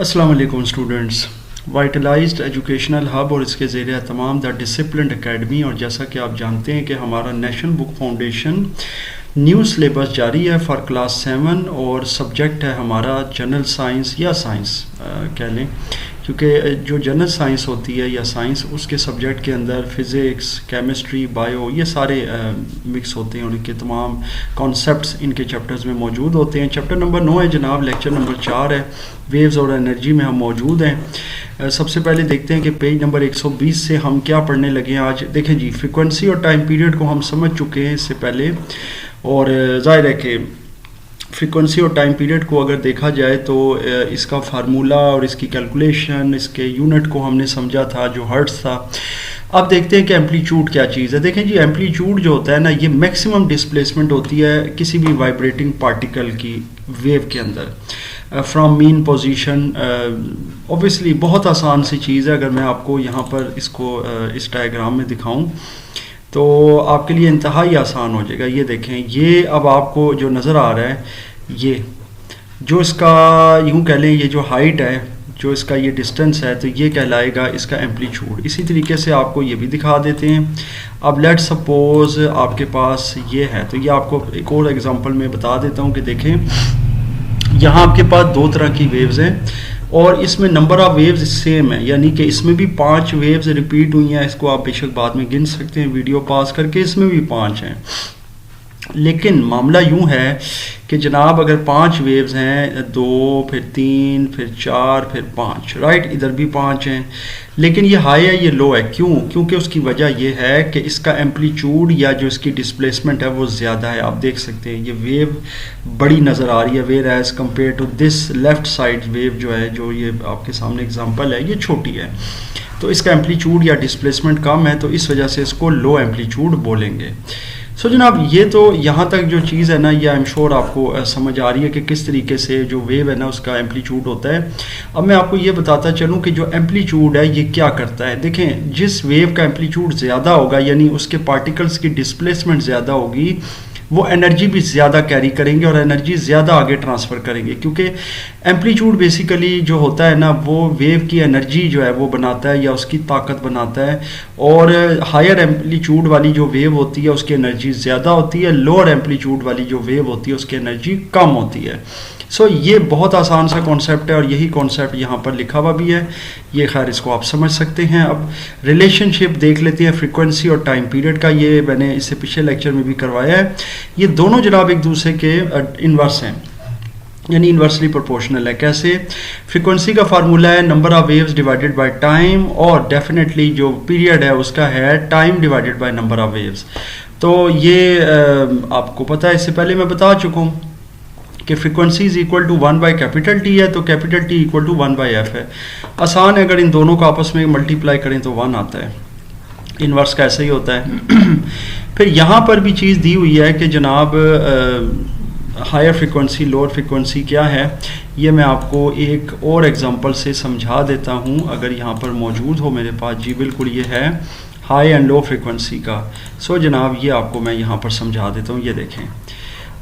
अस्सलाम वालेकुम students. वाइटलाइज्ड educational hub और इसके ज़ेरे तमाम द डिसिप्लिन एकेडमी, और जैसा कि आप जानते हैं कि हमारा national book foundation new syllabus जारी है फॉर क्लास 7 और सब्जेक्ट है हमारा जनरल साइंस या साइंस कह लें, क्योंकि जो जनरल साइंस होती है या साइंस उसके सब्जेक्ट के अंदर फ़िज़िक्स, केमिस्ट्री, बायो ये सारे मिक्स होते हैं और इनके तमाम कॉन्सेप्ट्स इनके चैप्टर्स में मौजूद होते हैं। चैप्टर नंबर 9 है जनाब, लेक्चर नंबर 4 है, वेव्स और एनर्जी में हम मौजूद हैं। सबसे पहले देखते हैं कि पेज नंबर 120 से हम क्या पढ़ने लगे हैं आज। देखें जी, फ्रीक्वेंसी और टाइम पीरियड को हम समझ चुके हैं इससे पहले, और ज़ाहिर है कि फ्रीक्वेंसी और टाइम पीरियड को अगर देखा जाए तो इसका फार्मूला और इसकी कैलकुलेशन, इसके यूनिट को हमने समझा था जो हर्ट्ज़ था। अब देखते हैं कि एम्पलीट्यूड क्या चीज़ है। देखें जी, एम्पलीट्यूड जो होता है ना, ये मैक्सिमम डिस्प्लेसमेंट होती है किसी भी वाइब्रेटिंग पार्टिकल की वेव के अंदर फ्रॉम मीन पोजीशन। ऑब्वियसली बहुत आसान सी चीज़ है, अगर मैं आपको यहाँ पर इसको इस डायग्राम में दिखाऊं तो आपके लिए इंतहाई आसान हो जाएगा। ये देखें, ये अब आपको जो नज़र आ रहा है, ये जो इसका यूँ कह लें, ये जो हाइट है, जो इसका ये डिस्टेंस है, तो ये कहलाएगा इसका एम्पलीट्यूड। इसी तरीके से आपको ये भी दिखा देते हैं। अब लेट्स सपोज आपके पास ये है, तो ये आपको एक और एग्जांपल में बता देता हूँ कि देखें, यहाँ आपके पास दो तरह की वेव्स हैं और इसमें नंबर ऑफ वेव्स सेम है, यानी कि इसमें भी 5 वेव्स रिपीट हुई हैं। इसको आप बेशक बाद में गिन सकते हैं वीडियो पास करके, इसमें भी 5 हैं। लेकिन मामला यूं है कि जनाब अगर 5 वेव्स हैं, 2 फिर 3 फिर 4 फिर 5, राइट, इधर भी 5 हैं, लेकिन ये हाई है ये लो है। क्यों? क्योंकि उसकी वजह ये है कि इसका एम्पलीट्यूड या जो इसकी डिस्प्लेसमेंट है वो ज़्यादा है। आप देख सकते हैं ये वेव बड़ी नज़र आ रही है, whereas compare to this left side wave जो है, जो ये आपके सामने एग्जांपल है, ये छोटी है, तो इसका एम्पलीट्यूड या डिस्प्लेसमेंट कम है, तो इस वजह से इसको लो एम्पलीट्यूड बोलेंगे। सो जनाब, ये तो यहाँ तक जो चीज़ है ना, ये आई एम श्योर आपको समझ आ रही है कि किस तरीके से जो वेव है ना उसका एम्पलीट्यूड होता है। अब मैं आपको ये बताता चलूँ कि जो एम्पलीट्यूड है ये क्या करता है। देखें, जिस वेव का एम्पलीट्यूड ज़्यादा होगा, यानी उसके पार्टिकल्स की डिस्प्लेसमेंट ज़्यादा होगी, वो एनर्जी भी ज़्यादा कैरी करेंगे और एनर्जी ज़्यादा आगे ट्रांसफ़र करेंगे, क्योंकि एम्पलीट्यूड बेसिकली जो होता है ना, वो वेव की एनर्जी जो है वो बनाता है या उसकी ताकत बनाता है। और हायर एम्पलीट्यूड वाली जो वेव होती है उसकी एनर्जी ज़्यादा होती है, लोअर एम्पलीट्यूड वाली जो वेव होती है उसकी एनर्जी कम होती है। सो ये बहुत आसान सा कॉन्सेप्ट है और यही कॉन्सेप्ट यहाँ पर लिखा हुआ भी है। ये खैर इसको आप समझ सकते हैं। अब रिलेशनशिप देख लेते हैं फ्रीक्वेंसी और टाइम पीरियड का। ये मैंने इससे पिछले लेक्चर में भी करवाया है। ये दोनों जनाब एक दूसरे के इन्वर्स हैं, यानी इन्वर्सली प्रोपोर्शनल है। कैसे? फ्रीक्वेंसी का फार्मूला है number of waves divided by time, और डेफिनेटली जो पीरियड है उसका है time divided by number of waves. तो ये आपको पता है, इससे पहले मैं बता चुका हूँ कि frequency is equal to 1 by capital T है, तो capital T equal to 1 by F है। आसान है, अगर इन दोनों को आपस में मल्टीप्लाई करें तो 1 आता है। इन्वर्स का ऐसा ही होता है। फिर यहाँ पर भी चीज़ दी हुई है कि जनाब हायर फ्रीक्वेंसी लोअर फ्रीक्वेंसी क्या है, ये मैं आपको एक और एग्जांपल से समझा देता हूँ, अगर यहाँ पर मौजूद हो मेरे पास। जी बिल्कुल, ये है हाई एंड लो फ्रीक्वेंसी का। सो जनाब, ये आपको मैं यहाँ पर समझा देता हूँ। ये देखें,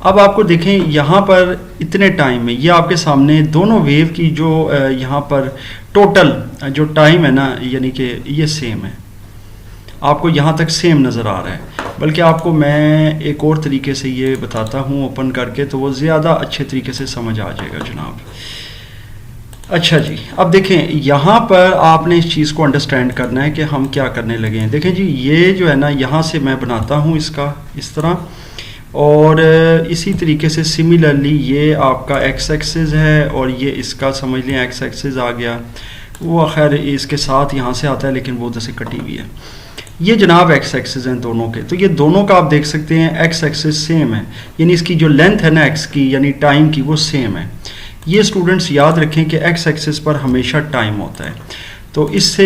अब आपको देखें यहाँ पर इतने टाइम में ये आपके सामने दोनों वेव की जो यहाँ पर टोटल जो टाइम है ना, यानी कि ये सेम है, आपको यहाँ तक सेम नज़र आ रहा है। बल्कि आपको मैं एक और तरीके से ये बताता हूँ ओपन करके, तो वो ज़्यादा अच्छे तरीके से समझ आ जाएगा जनाब। अच्छा जी, अब देखें यहाँ पर आपने इस चीज़ को अंडरस्टैंड करना है कि हम क्या करने लगे हैं। देखें जी, ये जो है ना, यहाँ से मैं बनाता हूँ इसका इस तरह, और इसी तरीके से सिमिलरली ये आपका एक्स एक्सिस है और ये इसका समझ लें एक्स एक्सिस आ गया। वो खैर इसके साथ यहाँ से आता है, लेकिन वो उधर से कटी हुई है। ये जनाब एक्स एक्सिस हैं दोनों के, तो ये दोनों का आप देख सकते हैं एक्स एक्सिस सेम है, यानी इसकी जो लेंथ है ना एक्स की, यानी टाइम की, वो सेम है। ये स्टूडेंट्स याद रखें कि एक्स एक्सिस पर हमेशा टाइम होता है, तो इससे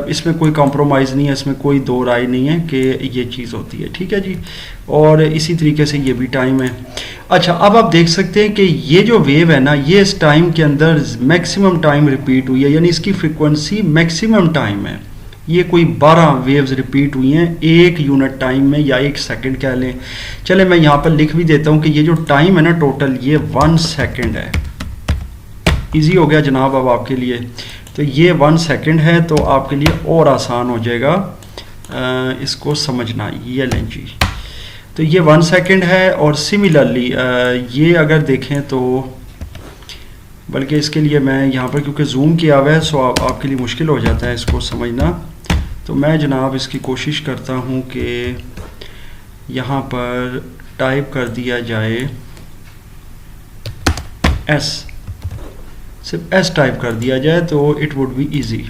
इसमें कोई कॉम्प्रोमाइज़ नहीं है, इसमें कोई दो राय नहीं है कि ये चीज़ होती है। ठीक है जी, और इसी तरीके से ये भी टाइम है। अच्छा, अब आप देख सकते हैं कि ये जो वेव है ना, ये इस टाइम के अंदर मैक्सिमम टाइम रिपीट हुई है, यानी इसकी फ्रीक्वेंसी मैक्सिमम टाइम है। ये कोई 12 वेव्स रिपीट हुई हैं 1 यूनिट टाइम में, या 1 सेकंड कह लें। चले मैं यहाँ पर लिख भी देता हूँ कि ये जो टाइम है ना टोटल, ये 1 सेकंड है। इजी हो गया जनाब अब आपके लिए। तो ये 1 सेकंड है, तो आपके लिए और आसान हो जाएगा इसको समझना। ये लें जी, तो ये 1 सेकंड है। और सिमिलरली ये अगर देखें तो, बल्कि इसके लिए मैं यहाँ पर क्योंकि जूम किया हुआ है सो आपके लिए मुश्किल हो जाता है इसको समझना। तो मैं जनाब इसकी कोशिश करता हूँ कि यहाँ पर टाइप कर दिया जाए एस, सिर्फ एस टाइप कर दिया जाए तो इट वुड बी इजी,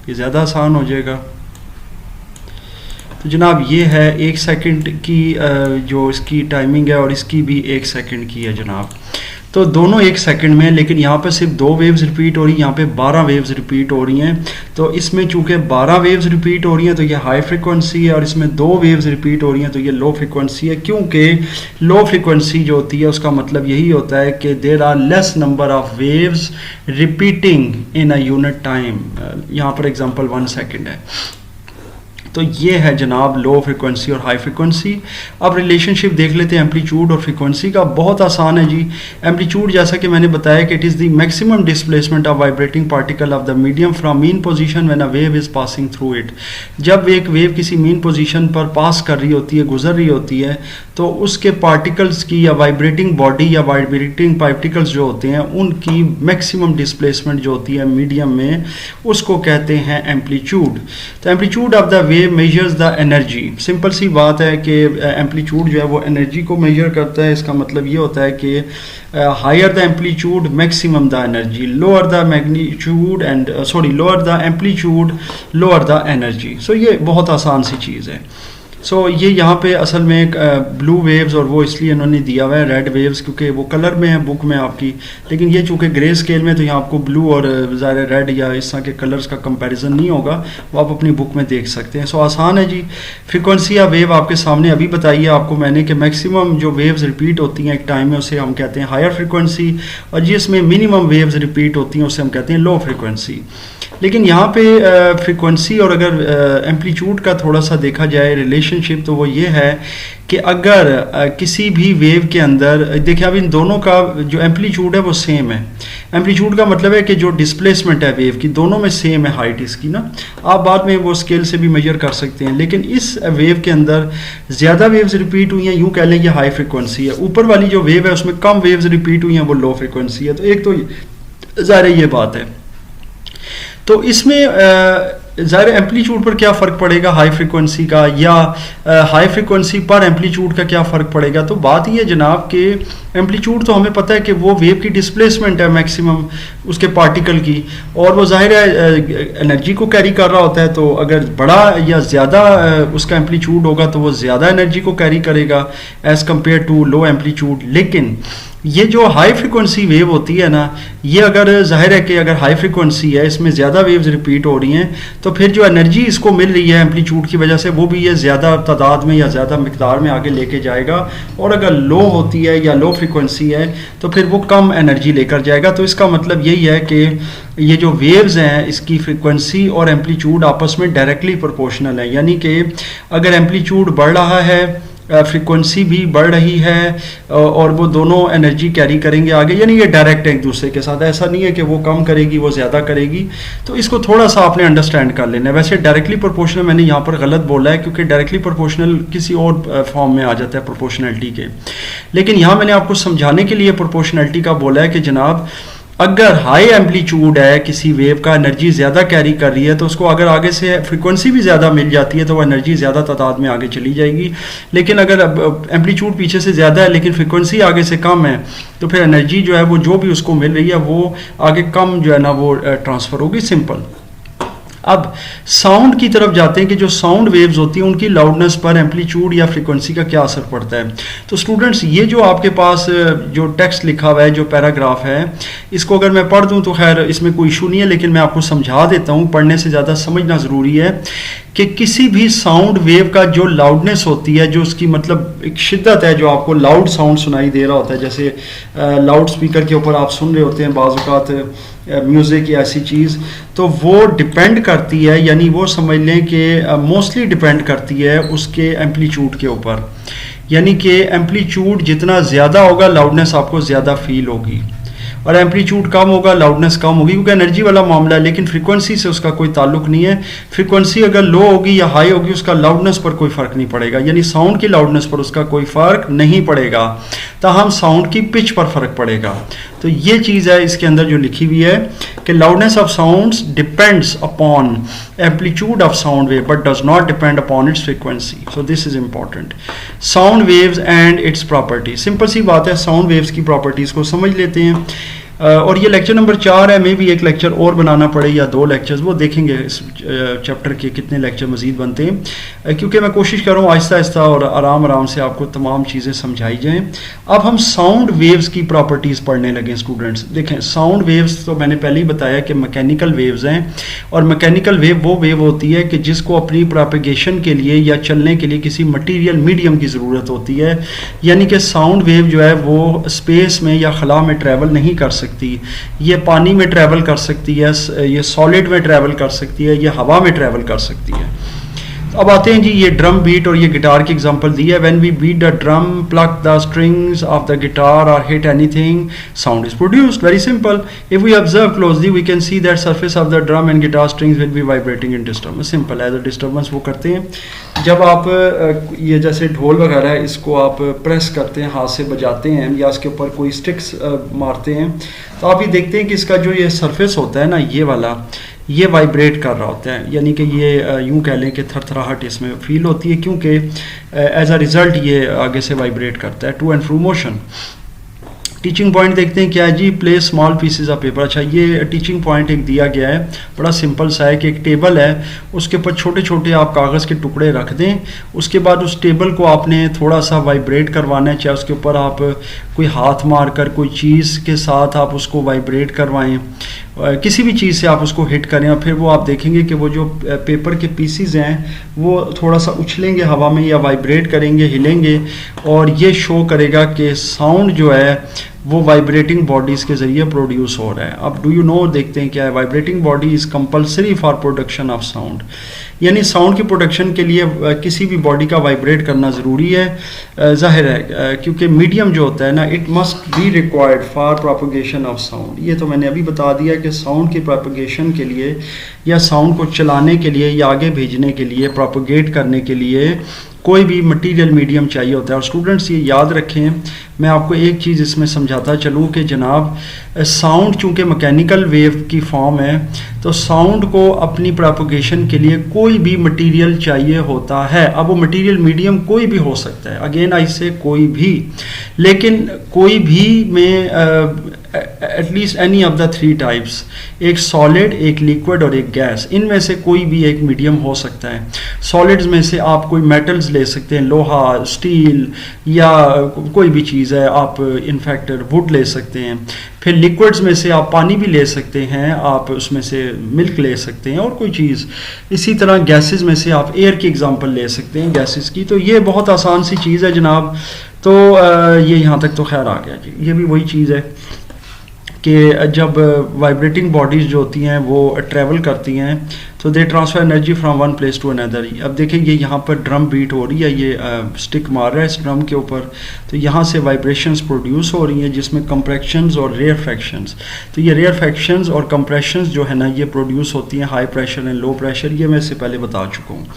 ये ज़्यादा आसान हो जाएगा। तो जनाब ये है 1 सेकंड की जो इसकी टाइमिंग है और इसकी भी 1 सेकंड की है जनाब। तो दोनों 1 सेकंड में, लेकिन यहाँ पर सिर्फ 2 वेव्स रिपीट हो रही हैं, यहाँ पे 12 वेव्स रिपीट हो रही हैं। तो इसमें चूंकि 12 वेव्स रिपीट हो रही हैं तो ये हाई फ्रिक्वेंसी है, और इसमें 2 वेव्स रिपीट हो रही हैं तो ये लो फ्रिक्वेंसी है। क्योंकि लो फ्रिक्वेंसी जो होती है उसका मतलब यही होता है कि there are less number of waves repeating in a unit time. यहाँ पर एग्जांपल 1 सेकंड है। तो ये है जनाब लो फ्रिक्वेंसी और हाई फ्रिक्वेंसी। अब रिलेशनशिप देख लेते हैं एम्पलीट्यूड और फ्रिक्वेंसी का। बहुत आसान है जी। एम्पलीट्यूड जैसा कि मैंने बताया कि it is the maximum displacement of vibrating particle of the medium from mean position when a wave is passing through it. जब एक वेव किसी मीन पोजीशन पर पास कर रही होती है, गुजर रही होती है, तो उसके पार्टिकल्स की या वाइब्रेटिंग बॉडी या वाइब्रेटिंग पार्टिकल्स जो होते हैं उनकी मैक्सिमम डिस्प्लेसमेंट जो होती है मीडियम में, उसको कहते हैं एम्पलीट्यूड। तो amplitude of the wave measures the energy. Simple सी बात है कि एम्पलीट्यूड जो है वो एनर्जी को मेजर करता है। इसका मतलब ये होता है कि higher the amplitude maximum the energy, lower the magnitude and lower the amplitude lower the energy. So ये बहुत आसान सी चीज़ है। सो ये यहाँ पे असल में एक ब्लू वेव्स, और वो इसलिए इन्होंने दिया हुआ है रेड वेव्स क्योंकि वो कलर में है बुक में आपकी, लेकिन ये चूँकि ग्रे स्केल में तो यहाँ आपको ब्लू और ज़ाहिर रेड या इस तरह के कलर्स का कंपैरिजन नहीं होगा, वो आप अपनी बुक में देख सकते हैं। सो आसान है जी। फ्रिक्वेंसी या वेव आपके सामने अभी बताइए आपको मैंने कि मैक्सिमम जो वेव्स रिपीट होती हैं एक टाइम में उसे हम कहते हैं हायर फ्रिक्वेंसी, और जिसमें मिनिमम वेव्स रिपीट होती हैं उसे हम कहते हैं लो फ्रिक्वेंसी। लेकिन यहाँ पे फ्रिक्वेंसी और अगर एम्पलीट्यूड का थोड़ा सा देखा जाए रिलेशनशिप, तो वो ये है कि अगर किसी भी वेव के अंदर देखिए, अब इन दोनों का जो एम्पलीट्यूड है वो सेम है। एम्पलीट्यूड का मतलब है कि जो डिस्प्लेसमेंट है वेव की दोनों में सेम है हाइट इसकी ना। आप बाद में वो स्केल से भी मेजर कर सकते हैं, लेकिन इस वेव के अंदर ज़्यादा वेव्स रिपीट हुई हैं, यूँ कह लें ये हाई फ्रिक्वेंसी है। ऊपर वाली जो वेव है उसमें कम वेव्स रिपीट हुई हैं, वो लो फ्रिक्वेंसी है। तो एक तो ज़ाहिर ये बात है। तो इसमें ज़ाहिर एम्पलीट्यूड पर क्या फ़र्क पड़ेगा हाई फ्रिक्वेंसी का, या हाई फ्रिक्वेंसी पर एम्पलीट्यूड का क्या फ़र्क पड़ेगा। तो बात ये जनाब कि एम्पलीट्यूड तो हमें पता है कि वो वेव की डिस्प्लेसमेंट है मैक्सिमम उसके पार्टिकल की, और वो ज़ाहिर है एनर्जी को कैरी कर रहा होता है। तो अगर बड़ा या ज़्यादा उसका एम्पलीट्यूड होगा तो वो ज़्यादा एनर्जी को कैरी करेगा as compare to low amplitude. लेकिन ये जो हाई फ्रिक्वेंसी वेव होती है ना, ये अगर जाहिर है कि अगर हाई फ्रिक्वेंसी है, इसमें ज़्यादा वेव्स रिपीट हो रही हैं, तो फिर जो एनर्जी इसको मिल रही है एम्पलीट्यूड की वजह से वो भी ये ज़्यादा तादाद में या ज़्यादा मिकदार में आगे लेके जाएगा। और अगर लो होती है या लो फ्रिक्वेंसी है तो फिर वो कम एनर्जी लेकर जाएगा। तो इसका मतलब यही है कि ये जो वेव्स हैं इसकी फ्रिक्वेंसी और एम्पलीट्यूड आपस में डायरेक्टली प्रोपोर्शनल है। यानी कि अगर एम्पलीट्यूड बढ़ रहा है, फ्रिक्वेंसी भी बढ़ रही है, और वो दोनों एनर्जी कैरी करेंगे आगे, यानी ये डायरेक्ट है एक दूसरे के साथ। ऐसा नहीं है कि वो कम करेगी वो ज़्यादा करेगी। तो इसको थोड़ा सा आपने अंडरस्टैंड कर लेना है। वैसे डायरेक्टली प्रोपोर्शनल मैंने यहाँ पर गलत बोला है, क्योंकि डायरेक्टली प्रोपोर्शनल किसी और फॉर्म में आ जाता है प्रोपोर्शनलिटी के, लेकिन यहाँ मैंने आपको समझाने के लिए प्रोपोर्शनलिटी का बोला है कि जनाब अगर हाई एम्पलीट्यूड है किसी वेव का, एनर्जी ज़्यादा कैरी कर रही है, तो उसको अगर आगे से फ्रिक्वेंसी भी ज़्यादा मिल जाती है तो वो एनर्जी ज़्यादा तादाद में आगे चली जाएगी। लेकिन अगर एम्पलीट्यूड पीछे से ज़्यादा है लेकिन फ्रिक्वेंसी आगे से कम है, तो फिर एनर्जी जो है वो जो भी उसको मिल रही है वो आगे कम जो है ना वो ट्रांसफ़र होगी। सिंपल। अब साउंड की तरफ जाते हैं कि जो साउंड वेव्स होती हैं उनकी लाउडनेस पर एम्पलीट्यूड या फ्रीक्वेंसी का क्या असर पड़ता है। तो स्टूडेंट्स, ये जो आपके पास जो टेक्स्ट लिखा हुआ है, जो पैराग्राफ है, इसको अगर मैं पढ़ दूं तो खैर इसमें कोई इशू नहीं है, लेकिन मैं आपको समझा देता हूं। पढ़ने से ज़्यादा समझना ज़रूरी है कि किसी भी साउंड वेव का जो लाउडनेस होती है, जो उसकी मतलब एक शिद्दत है, जो आपको लाउड साउंड सुनाई दे रहा होता है, जैसे लाउड स्पीकर के ऊपर आप सुन रहे होते हैं बाज़ औक़ात म्यूज़िक या ऐसी चीज़, तो वो डिपेंड करती है, यानी वो समझ लें कि मोस्टली डिपेंड करती है उसके एम्पलीट्यूड के ऊपर। यानी कि एम्पलीट्यूड जितना ज़्यादा होगा लाउडनेस आपको ज़्यादा फील होगी, और एम्पलीट्यूड कम होगा लाउडनेस कम होगी, क्योंकि एनर्जी वाला मामला है, लेकिन फ्रीक्वेंसी से उसका कोई ताल्लुक नहीं है। फ्रीक्वेंसी अगर लो होगी या हाई होगी उसका लाउडनेस पर कोई फ़र्क नहीं पड़ेगा, यानी साउंड की लाउडनेस पर उसका कोई फ़र्क नहीं पड़ेगा, ताहम साउंड की पिच पर फ़र्क पड़ेगा। तो ये चीज़ है इसके अंदर जो लिखी हुई है कि loudness of sounds depends upon amplitude of sound wave but does not depend upon its frequency. So this is important. Sound waves and its property, simple सी बात है, साउंड वेव्स की प्रॉपर्टीज़ को समझ लेते हैं। और ये लेक्चर नंबर 4 है, में भी एक लेक्चर और बनाना पड़े या 2 लेक्चर्स, वो देखेंगे इस चैप्टर के कितने लेक्चर मज़ीद बनते हैं, क्योंकि मैं कोशिश कर रहा हूँ आहिस्ता आहिस्ता और आराम आराम से आपको तमाम चीज़ें समझाई जाएं। अब हम साउंड वेव्स की प्रॉपर्टीज़ पढ़ने लगे स्टूडेंट्स। देखें, साउंड वेव्स तो मैंने पहले ही बताया कि मैकेनिकल वेव्स हैं, और मैकेनिकल वेव वो वेव होती है कि जिसको अपनी प्रोपेगेशन के लिए या चलने के लिए किसी मटीरियल मीडियम की ज़रूरत होती है, यानी कि साउंड वेव जो है वो स्पेस में या खला में ट्रैवल नहीं कर सकती, ये पानी में ट्रैवल कर सकती है, ये सॉलिड में ट्रैवल कर सकती है, ये हवा में ट्रैवल कर सकती है। अब आते हैं जी, ये ड्रम बीट और ये गिटार की एग्जांपल दी है। When we beat the drum, pluck the strings of the guitar और hit anything, sound is produced. Very simple. If we observe closely we can see that surface of the drum and guitar strings will be vibrating in disturbance. Simple, as a disturbance वो करते हैं जब आप ये जैसे ढोल वगैरह है इसको आप प्रेस करते हैं, हाथ से बजाते हैं या इसके ऊपर कोई स्टिक्स मारते हैं, तो आप ये देखते हैं कि इसका जो ये सरफेस होता है ना, ये वाला, ये वाइब्रेट कर रहा होता है, यानी कि ये यूं कह लें कि थरथराहट इसमें फील होती है, क्योंकि एज अ रिज़ल्ट ये आगे से वाइब्रेट करता है, to and fro motion. Teaching point देखते हैं क्या है जी, play small pieces of paper. अच्छा, ये टीचिंग पॉइंट एक दिया गया है, बड़ा सिंपल सा है कि एक टेबल है, उसके ऊपर छोटे छोटे आप कागज़ के टुकड़े रख दें, उसके बाद उस टेबल को आपने थोड़ा सा वाइब्रेट करवाना है, चाहे उसके ऊपर आप कोई हाथ मार कर कोई चीज़ के साथ आप उसको वाइब्रेट करवाएं, किसी भी चीज़ से आप उसको हिट करें, और फिर वो आप देखेंगे कि वो जो पेपर के पीसीज हैं वो थोड़ा सा उछलेंगे हवा में या वाइब्रेट करेंगे, हिलेंगे, और ये शो करेगा कि साउंड जो है वो वाइब्रेटिंग बॉडीज़ के ज़रिए प्रोड्यूस हो रहा है। अब डू यू नो, देखते हैं क्या है, vibrating body is compulsory for production of sound, यानी साउंड की प्रोडक्शन के लिए किसी भी बॉडी का वाइब्रेट करना ज़रूरी है। जाहिर है क्योंकि मीडियम जो होता है ना, it must be required for propagation of sound. ये तो मैंने अभी बता दिया कि साउंड की प्रोपगेशन के लिए या साउंड को चलाने के लिए या आगे भेजने के लिए, प्रोपगेट करने के लिए कोई भी मटेरियल मीडियम चाहिए होता है। और स्टूडेंट्स ये याद रखें, मैं आपको एक चीज़ इसमें समझाता चलूँ कि जनाब साउंड चूँकि मैकेनिकल वेव की फॉर्म है, तो साउंड को अपनी प्रोपगेशन के लिए कोई भी मटेरियल चाहिए होता है। अब वो मटेरियल मीडियम कोई भी हो सकता है, अगेन आई से कोई भी, लेकिन कोई भी में at least any of the 3 types, एक सॉलिड, एक लिक्विड और एक गैस, इनमें से कोई भी एक मीडियम हो सकता है। सॉलिड्स में से आप कोई मेटल्स ले सकते हैं, लोहा, स्टील या कोई भी चीज़ है, आप इनफैक्ट वुड ले सकते हैं। फिर लिक्विड्स में से आप पानी भी ले सकते हैं, आप उसमें से मिल्क ले सकते हैं और कोई चीज़। इसी तरह गैसेस में से आप एयर की एग्जांपल ले सकते हैं, गैसेस की। तो ये बहुत आसान सी चीज़ है जनाब। तो ये यहाँ तक तो खैर आ गया जी। ये भी वही चीज़ है कि जब वाइब्रेटिंग बॉडीज़ जो होती हैं वो ट्रैवल करती हैं तो they transfer energy from one place to another. अब देखेंगे यहाँ पर ड्रम बीट हो रही है, ये स्टिक मार रहा है इस ड्रम के ऊपर, तो यहाँ से वाइब्रेशंस प्रोड्यूस हो रही हैं जिसमें कंप्रेशंस और रेयर फ्रैक्शंस। तो ये रेयर फ्रैक्शंस और कंप्रेशंस जो है ना, ये प्रोड्यूस होती हैं high pressure and low pressure, ये मैं इससे पहले बता चुका हूँ।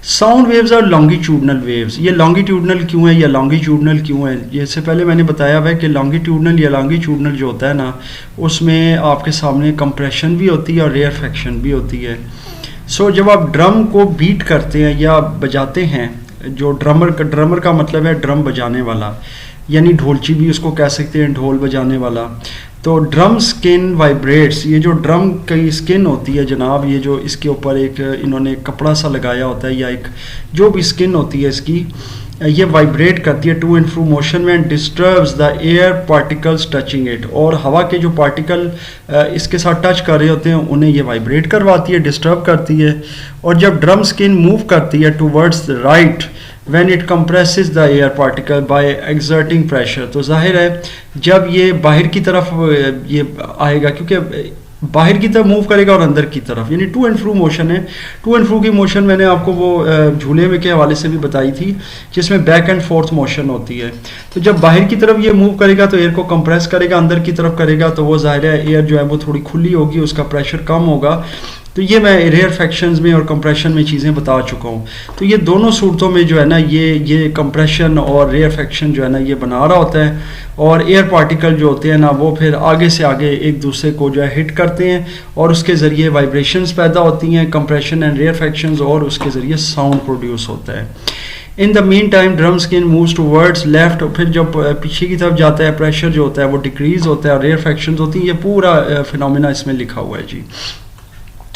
साउंड वेव्स और लॉन्गिट्यूडनल वेव्स, ये लॉन्गिट्यूडनल क्यों है या लॉन्गिट्यूडनल क्यों है, ये इससे पहले मैंने बताया हुआ है कि लॉन्गिट्यूडनल या लॉन्गिट्यूडनल जो होता है ना, उसमें आपके सामने कंप्रेशन भी होती है और रेयर फ्रैक्शन भी होती है। सो जब आप ड्रम को बीट करते हैं या बजाते हैं, जो ड्रमर का मतलब है ड्रम बजाने वाला, यानी ढोलची भी उसको कह सकते हैं, ढोल बजाने वाला। तो ड्रम स्किन वाइब्रेट्स, ये जो ड्रम की स्किन होती है जनाब, ये जो इसके ऊपर एक इन्होंने कपड़ा सा लगाया होता है या एक जो भी स्किन होती है इसकी, ये वाइब्रेट करती है टू एंड फ्रू मोशन में and disturbs the air particles touching it. और हवा के जो पार्टिकल इसके साथ टच कर रहे होते हैं उन्हें ये वाइब्रेट करवाती है, डिस्टर्ब करती है। और जब ड्रम स्किन मूव करती है towards the right when it compresses the air particle by exerting pressure, तो जाहिर है जब ये बाहर की तरफ ये आएगा, क्योंकि बाहर की तरफ मूव करेगा और अंदर की तरफ, यानी टू एंड फ्रू मोशन है। टू एंड फ्रू की मोशन मैंने आपको वो झूले में के हवाले से भी बताई थी, जिसमें बैक एंड फोर्थ मोशन होती है। तो जब बाहर की तरफ ये मूव करेगा तो एयर को कंप्रेस करेगा, अंदर की तरफ करेगा तो वो जाहिर है एयर जो है वो थोड़ी खुली होगी, उसका प्रेशर कम होगा। तो ये मैं रेयरफेक्शंस में और कंप्रेशन में चीज़ें बता चुका हूँ। तो ये दोनों सूरतों में जो है ना ये कंप्रेशन और रेयरफेक्शन जो है ना ये बना रहा होता है, और एयर पार्टिकल जो होते हैं ना वो फिर आगे से आगे एक दूसरे को जो है हिट करते हैं और उसके ज़रिए वाइब्रेशंस पैदा होती हैं, कंप्रेशन एंड रेयरफेक्शंस, और उसके ज़रिए साउंड प्रोड्यूस होता है। In the mean time drum skin moves towards left, फिर जब पीछे की तरफ जाता है प्रेशर जो होता है वो डिक्रीज होता है और रेयरफेक्शंस होती हैं। ये पूरा फिनोमेना इसमें लिखा हुआ है जी।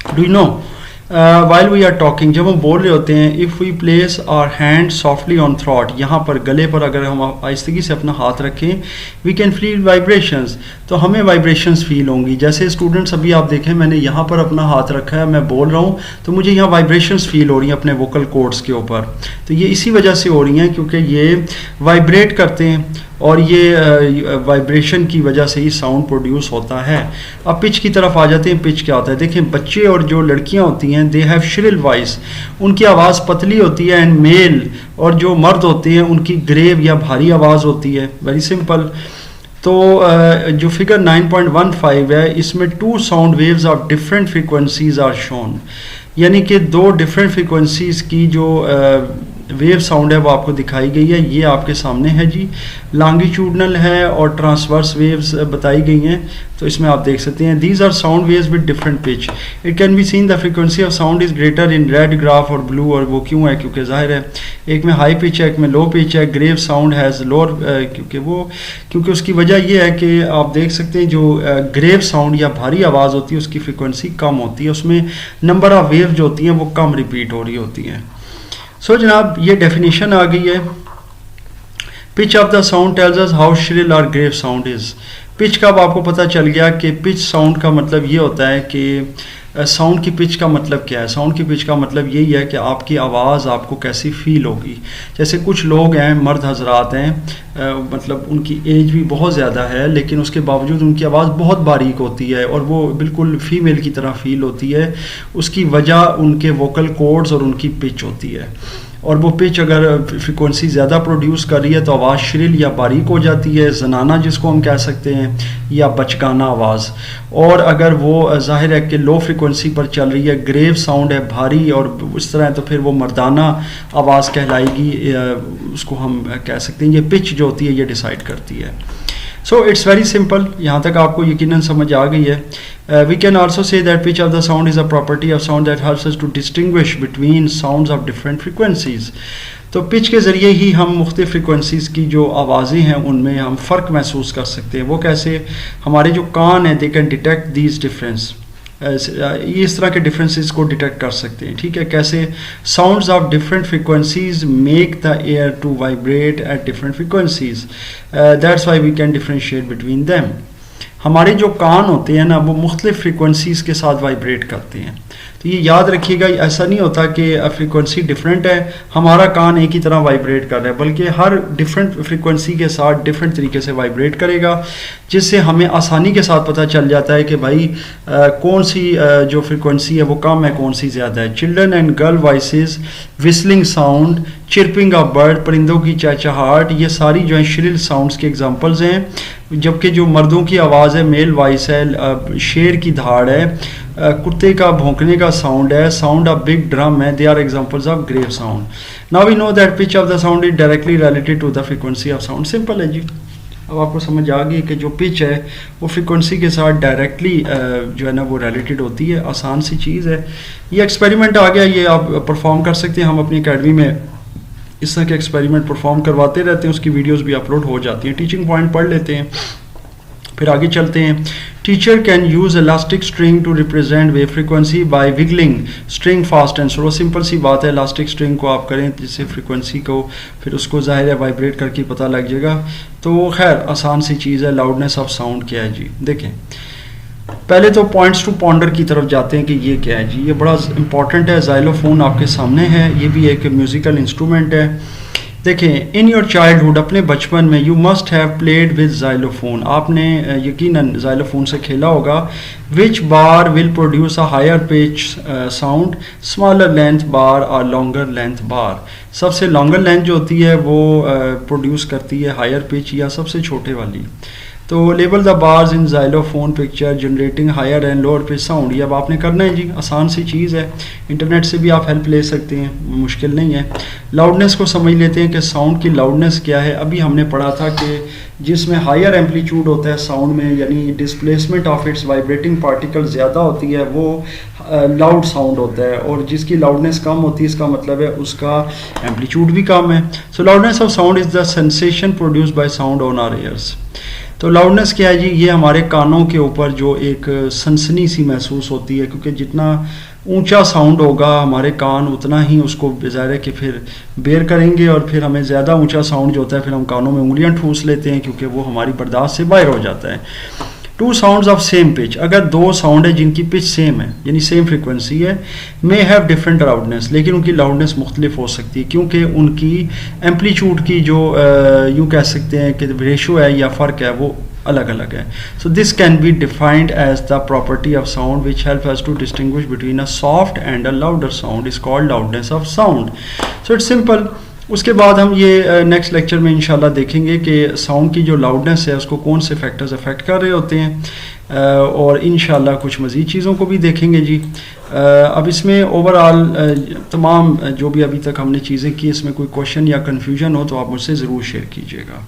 Do you know while we are talking, जब हम बोल रहे होते हैं, if we place our hand softly on throat, यहाँ पर गले पर अगर हम आहिस्तगी से अपना हाथ रखें, वी कैन फील वाइब्रेशंस, तो हमें वाइब्रेशंस फील होंगी। जैसे स्टूडेंट्स अभी आप देखें मैंने यहाँ पर अपना हाथ रखा है, मैं बोल रहा हूँ तो मुझे यहाँ वाइब्रेशंस फील हो रही हैं अपने वोकल कॉर्ड्स के ऊपर। तो ये इसी वजह से हो रही हैं क्योंकि ये वाइब्रेट करते हैं और ये वाइब्रेशन की वजह से ही साउंड प्रोड्यूस होता है। अब पिच की तरफ आ जाते हैं। पिच क्या होता है? देखें, बच्चे और जो लड़कियां होती हैं दे हैव श्रिल वॉइस, उनकी आवाज़ पतली होती है, एंड मेल और जो मर्द होते हैं उनकी ग्रेव या भारी आवाज़ होती है। Very simple. तो जो फिगर 9.15 है इसमें 2 sound waves of different frequencies are shown, यानी कि 2 डिफरेंट फ्रीक्वेंसीज की जो वेव साउंड है वो आपको दिखाई गई है। ये आपके सामने है जी, लॉन्गिट्यूडनल है और ट्रांसवर्स वेव्स बताई गई हैं। तो इसमें आप देख सकते हैं these are sound waves with different pitch. It can be seen the frequency of sound is greater in red graph और ब्लू, और वो क्यों है? क्योंकि जाहिर है एक में हाई पिच है एक में लो पिच है। ग्रेव साउंड हैज़ लोअर, क्योंकि उसकी वजह ये है कि आप देख सकते हैं जो ग्रेव साउंड या भारी आवाज़ होती है उसकी फ्रीक्वेंसी कम होती है, उसमें नंबर ऑफ वेव जो होती हैं वो कम रिपीट हो रही होती हैं। सो जनाब ये डेफिनेशन आ गई है। Pitch of the sound tells us how shrill और ग्रेव साउंड इज। पिच का अब आपको पता चल गया कि पिच साउंड का मतलब ये होता है कि साउंड की पिच का मतलब क्या है। साउंड की पिच का मतलब यही है कि आपकी आवाज़ आपको कैसी फील होगी। जैसे कुछ लोग हैं, मर्द हजरात हैं, मतलब उनकी एज भी बहुत ज़्यादा है लेकिन उसके बावजूद उनकी आवाज़ बहुत बारीक होती है और वो बिल्कुल फीमेल की तरह फील होती है। उसकी वजह उनके वोकल कॉर्ड्स और उनकी पिच होती है, और वो पिच अगर फ्रिक्वेंसी ज़्यादा प्रोड्यूस कर रही है तो आवाज़ श्रिल या बारीक हो जाती है, जनाना जिसको हम कह सकते हैं, या बचकाना आवाज़। और अगर वो जाहिर है कि लो फ्रिक्वेंसी पर चल रही है, ग्रेव साउंड है, भारी और इस तरह, तो फिर वो मर्दाना आवाज़ कहलाएगी। उसको हम कह सकते हैं, ये पिच जो होती है ये डिसाइड करती है। So it's very simple. यहाँ तक आपको यकीनन समझ आ गई है। We can also say that pitch of the sound is a property of sound that helps us to distinguish between sounds of different frequencies. तो पिच के ज़रिए ही हम मुख्तलिफ फ्रीक्वेंसीज़ की जो आवाज़ें हैं उनमें हम फ़र्क महसूस कर सकते हैं। वो कैसे? हमारे जो कान हैं they can detect these difference, ये इस तरह के डिफरेंसेस को डिटेक्ट कर सकते हैं। ठीक है, कैसे? Sounds of different frequencies make the air to vibrate at different frequencies, that's why we can differentiate between them. हमारे जो कान होते हैं ना वो मुख्तलिफ फ्रीक्वेंसीज के साथ वाइब्रेट करते हैं। तो ये याद रखिएगा, ऐसा नहीं होता कि फ्रीक्वेंसी डिफरेंट है हमारा कान एक ही तरह वाइब्रेट कर रहा है, बल्कि हर डिफरेंट फ्रीक्वेंसी के साथ डिफरेंट तरीके से वाइब्रेट करेगा, जिससे हमें आसानी के साथ पता चल जाता है कि भाई कौन सी जो फ्रीक्वेंसी है वो कम है, कौन सी ज़्यादा है। Children and girl voices, whistling sound, chirping of bird, परिंदों की चहचहाहट, ये सारी जो है श्रिल साउंड्स के एग्जांपल्स हैं। जबकि जो मर्दों की आवाज़ है, मेल वॉइस है, शेर की धाड़ है, कुत्ते का भौंकने का साउंड है, साउंड ऑफ बिग ड्रम है, they are examples of grave sound. Now we know that pitch of the sound is directly related to the frequency of sound. Simple है जी। अब आपको समझ आ गई कि जो पिच है वो फ्रीक्वेंसी के साथ डायरेक्टली जो है ना वो रिलेटेड होती है। आसान सी चीज़ है। ये एक्सपेरिमेंट आ गया, ये आप परफॉर्म कर सकते हैं। हम अपनी अकेडमी में इस तरह के एक्सपेरिमेंट परफॉर्म करवाते रहते हैं, उसकी वीडियोस भी अपलोड हो जाती हैं। टीचिंग पॉइंट पढ़ लेते हैं, फिर आगे चलते हैं। Teacher can use elastic string to represent wave frequency by wiggling string fast and slow. Simple सी बात है, इलास्टिक स्ट्रिंग को आप करें जिससे फ्रीक्वेंसी को फिर उसको जाहिर है वाइब्रेट करके पता लग जाएगा। तो खैर आसान सी चीज़ है। लाउडनेस ऑफ साउंड क्या है जी? देखें, पहले तो पॉइंट्स टू पॉन्डर की तरफ जाते हैं कि ये क्या है जी। ये बड़ा इंपॉर्टेंट है। ज़ाइलोफोन आपके सामने है, ये भी एक म्यूज़िकल इंस्ट्रूमेंट है। देखें, इन योर चाइल्डहुड, अपने बचपन में, you must have played with xylophone, आपने यकीनन जाइलोफोन से खेला होगा. Which bar will produce a higher pitch sound, smaller length bar और लॉन्गर लेंथ बार. सबसे लॉन्गर लेंथ जो होती है वो प्रोड्यूस करती है हायर पिच या सबसे छोटे वाली. तो label the bars in xylophone picture generating higher and lower pitch sound. ये अब आपने करना है जी, आसान सी चीज़ है, इंटरनेट से भी आप हेल्प ले सकते हैं, मुश्किल नहीं है. लाउडनेस को समझ लेते हैं कि साउंड की लाउडनेस क्या है. अभी हमने पढ़ा था कि जिसमें हायर एम्पलीट्यूड होता है साउंड में, यानी displacement of its vibrating particle ज़्यादा होती है, वो लाउड साउंड होता है. और जिसकी लाउडनेस कम होती है, इसका मतलब है उसका एम्पलीट्यूड भी कम है. So loudness of sound is the sensation produced by sound on our ears. तो लाउडनेस क्या है जी, ये हमारे कानों के ऊपर जो एक सनसनी सी महसूस होती है, क्योंकि जितना ऊंचा साउंड होगा हमारे कान उतना ही उसको ज़ाहिर है कि फिर बेयर करेंगे, और फिर हमें ज़्यादा ऊंचा साउंड जो होता है फिर हम कानों में उंगलियां ठूस लेते हैं, क्योंकि वो हमारी बर्दाश्त से बाहर हो जाता है. Two sounds of same pitch, अगर दो साउंड है जिनकी पिच सेम है यानी सेम फ्रिक्वेंसी है, मे हैव डिफरेंट लाउडनेस, लेकिन उनकी लाउडनेस मुख्तलिफ हो सकती है, क्योंकि उनकी एम्पलीट्यूड की जो यूँ कह सकते हैं कि रेशो है या फ़र्क है वो अलग अलग है. So this can be defined as the property of sound which help us to distinguish between a soft and a louder sound is called loudness of sound. So it's simple. उसके बाद हम ये नेक्स्ट लेक्चर में इंशाल्लाह देखेंगे कि sound की जो लाउडनेस है उसको कौन से फैक्टर्स अफेक्ट कर रहे होते हैं, और इंशाल्लाह कुछ मज़ीद चीज़ों को भी देखेंगे जी. अब इसमें ओवरऑल तमाम जो भी अभी तक हमने चीज़ें की, इसमें कोई क्वेश्चन या कन्फ्यूजन हो तो आप मुझसे ज़रूर शेयर कीजिएगा.